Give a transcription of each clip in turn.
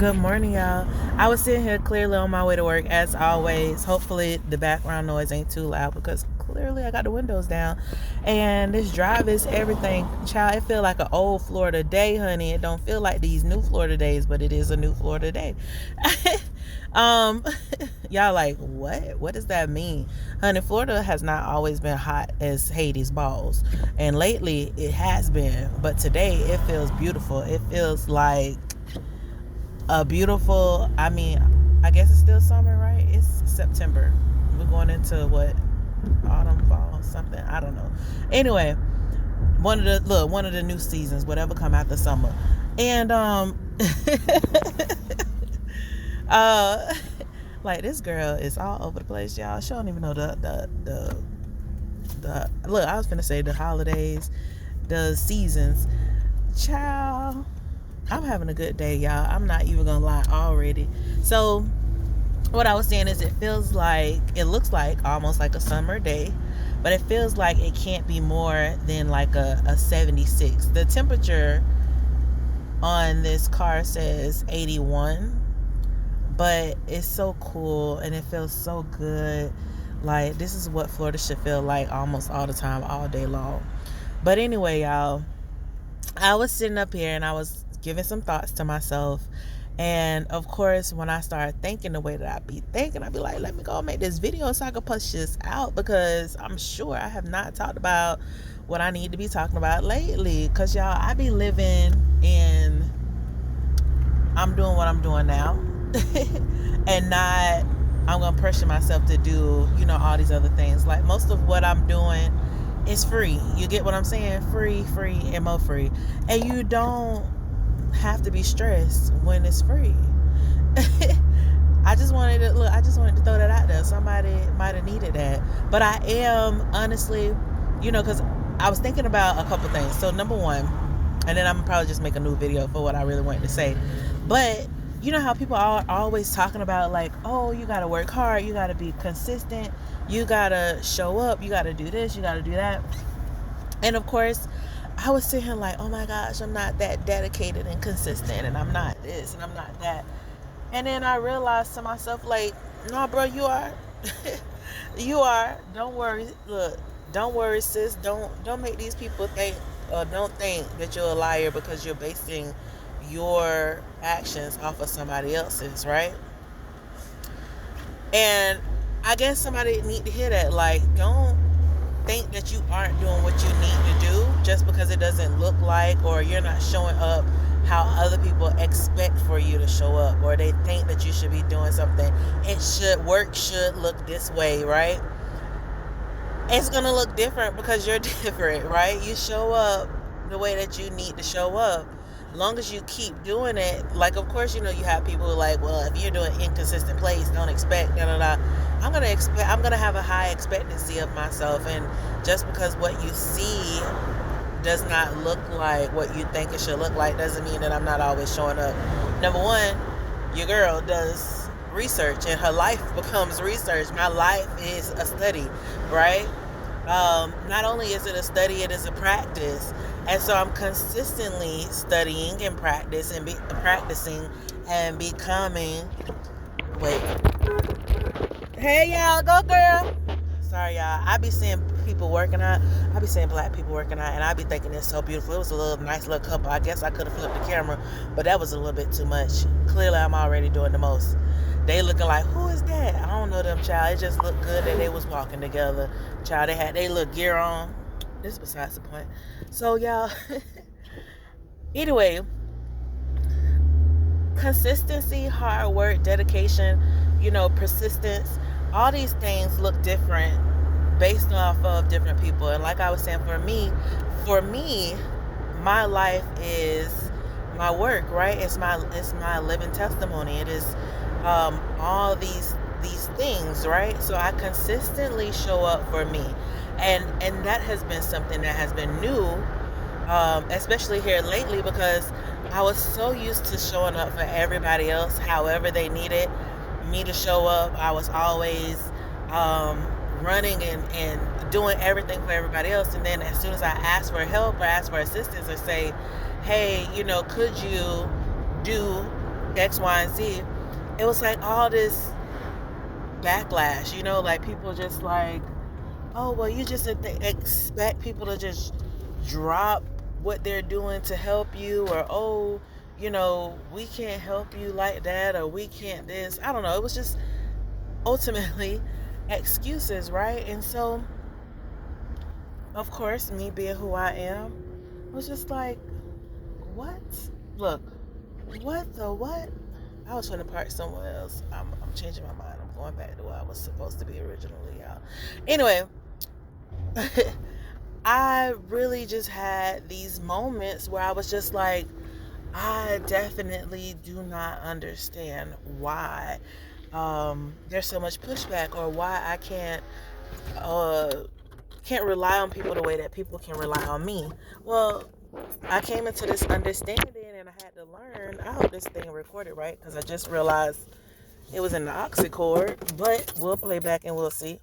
Good morning, y'all. I was sitting here clearly on my way to work as always. Hopefully, the background noise ain't too loud because clearly I got the windows down. And this drive is everything. Child, it feel like an old Florida day, honey. It don't feel like these new Florida days, but it is a new Florida day. um, y'all like, what? What does that mean? Honey, Florida has not always been hot as Hades balls. And lately it has been. But today it feels beautiful. It feels like a beautiful, I guess it's still summer, right? It's September. We're going into what, autumn, fall, something, I don't know. Anyway, one of the new seasons, whatever come after summer. And uh like, this girl is all over the place, y'all. She don't even know the look, I was finna say the holidays, the seasons. Child, I'm having a good day, y'all. I'm not even gonna lie already. So what I was saying is, it looks like almost like a summer day, but it feels like it can't be more than like a 76. The temperature on this car says 81, but it's so cool and it feels so good. Like, this is what Florida should feel like almost all the time, all day long. But anyway, y'all, I was sitting up here and I was giving some thoughts to myself. And of course, when I started thinking the way that I be thinking, I'd be like, let me go make this video so I can push this out, because I'm sure I have not talked about what I need to be talking about lately. Because, y'all, I be living in, I'm doing what I'm doing now and not, I'm going to pressure myself to do, all these other things. Like, most of what I'm doing is free. You get what I'm saying? Free, and more free. And you don't have to be stressed when it's free. I just wanted to throw that out there. Somebody might have needed that. But I am honestly, because I was thinking about a couple things. So number one, and then I'm probably just make a new video for what I really wanted to say. But you know how people are always talking about, like, oh, you got to work hard, you got to be consistent, you got to show up, you got to do this, you got to do that. And of course, I was sitting here like, oh my gosh, I'm not that dedicated and consistent, and I'm not this, and I'm not that. And then I realized to myself, like, no, bro, you are. You are. Don't worry. Look, don't worry, sis. Don't make these people think, or don't think that you're a liar because you're basing your actions off of somebody else's, right? And I guess somebody need to hear that. Like, don't think that you aren't doing what you need to do just because it doesn't look like, or you're not showing up how other people expect for you to show up, or they think that you should be doing something. Should look this way, right? It's gonna look different because you're different, right? You show up the way that you need to show up. As long as you keep doing it, like, of course, you have people who are like, well, if you're doing inconsistent plays, don't expect da da da. I'm gonna have a high expectancy of myself, and just because what you see does not look like what you think it should look like doesn't mean that I'm not always showing up. Number one, your girl does research and her life becomes research. My life is a study, right? Not only is it a study, it is a practice. And so I'm consistently studying and practicing and becoming. Wait. Hey, y'all, go girl. Sorry, y'all. I be seeing people working out. I be seeing black people working out, and I be thinking it's so beautiful. It was a nice little couple. I guess I could have flipped the camera, but that was a little bit too much. Clearly, I'm already doing the most. They looking like, who is that? I don't know them, child. It just looked good that they was walking together. Child, they had their little gear on. This is besides the point. So, y'all, anyway, consistency, hard work, dedication, persistence, all these things look different based off of different people. And like I was saying, for me, my life is my work, right? It's my living testimony. It is all these things, right? So I consistently show up for me, and that has been something that has been new, especially here lately, because I was so used to showing up for everybody else however they needed me to show up. I was always running and doing everything for everybody else. And then as soon as I ask for help or ask for assistance or say, hey, could you do X, Y, and Z. It was like all this backlash, like people just like, oh, well, you just expect people to just drop what they're doing to help you, or, oh, we can't help you like that, or we can't this. I don't know. It was just ultimately excuses, right? And so, of course, me being who I am, was just like, what? Look, what the what? I was trying to park somewhere else. I'm changing my mind. I'm going back to where I was supposed to be originally, y'all. Anyway, I really just had these moments where I was just like, I definitely do not understand why there's so much pushback, or why I can't rely on people the way that people can rely on me. Well, I came into this understanding, and I had to learn. I hope this thing recorded right, because I just realized it was in the oxycord, but we'll play back and we'll see.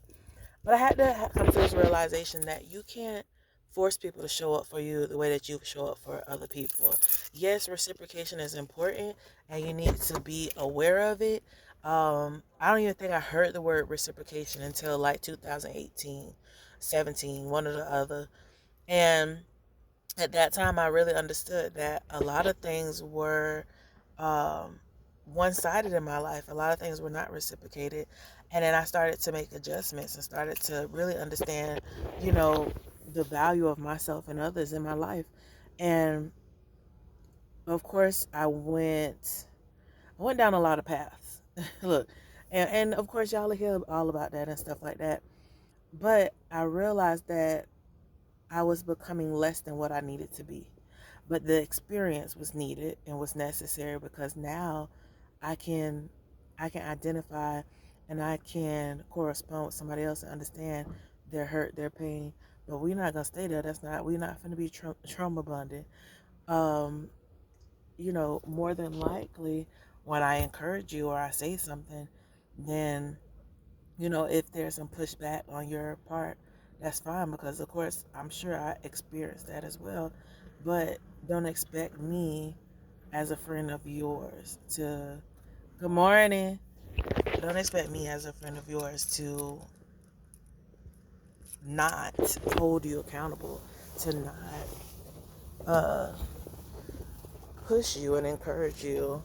But I had to come to this realization that you can't force people to show up for you the way that you show up for other people. Yes, reciprocation is important, and you need to be aware of it. I don't even think I heard the word reciprocation until like 2018, 17, one or the other. And at that time, I really understood that a lot of things were um, one-sided in my life. A lot of things were not reciprocated. And then I started to make adjustments and started to really understand, the value of myself and others in my life. And of course, I went down a lot of paths. Look, and of course, y'all will hear all about that and stuff like that. But I realized that I was becoming less than what I needed to be. But the experience was needed and was necessary, because now I can I can identify, and I can correspond with somebody else and understand their hurt, their pain. But we're not gonna stay there. We're not gonna be trauma bonded. Um, more than likely, when I encourage you or I say something, then if there's some pushback on your part, that's fine, because of course I'm sure I experienced that as well. But don't expect me as a friend of yours to, good morning. Don't expect me as a friend of yours to not hold you accountable, to not uh, push you and encourage you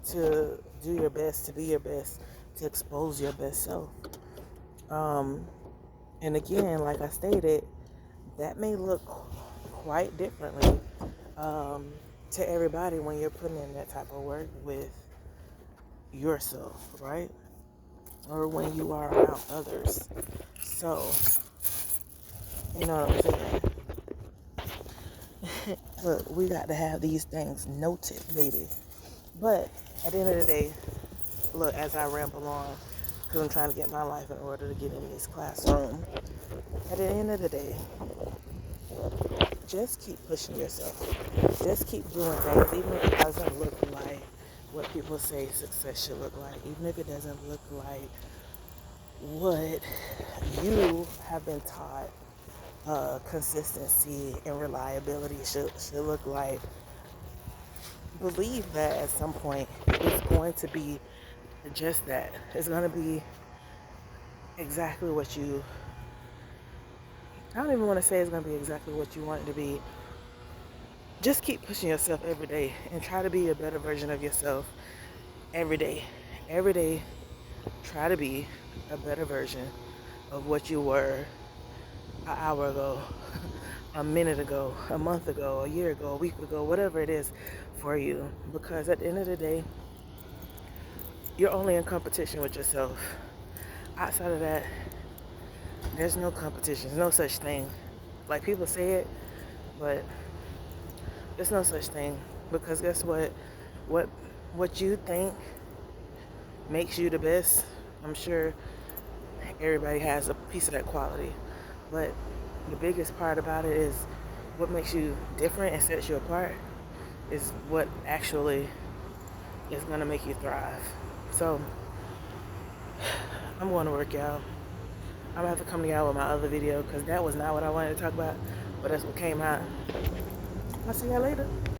to do your best, to be your best, to expose your best self. Um, and again, like I stated, that may look quite differently to everybody when you're putting in that type of work with yourself, right? Or when you are around others. So, you know what I'm saying? Look, we got to have these things noted, baby. But at the end of the day, look, as I ramble on, because I'm trying to get my life in order to get in this classroom, at the end of the day, just keep pushing yourself. Just keep doing things, even if it doesn't look like what people say success should look like, even if it doesn't look like what you have been taught consistency and reliability should look like. Believe that at some point it's going to be just that. It's going to be exactly what you, I don't even want to say it's going to be exactly what you want it to be. Just keep pushing yourself every day and try to be a better version of yourself every day. Every day, try to be a better version of what you were an hour ago, a minute ago, a month ago, a year ago, a week ago, whatever it is for you. Because at the end of the day, you're only in competition with yourself. Outside of that, there's no competition, no such thing. Like people say it, but there's no such thing. Because guess what? What what you think makes you the best, I'm sure everybody has a piece of that quality. But the biggest part about it is what makes you different and sets you apart is what actually is going to make you thrive. So I'm going to work out. I'm going to have to come to y'all with my other video, because that was not what I wanted to talk about, but that's what came out. I'll see y'all later.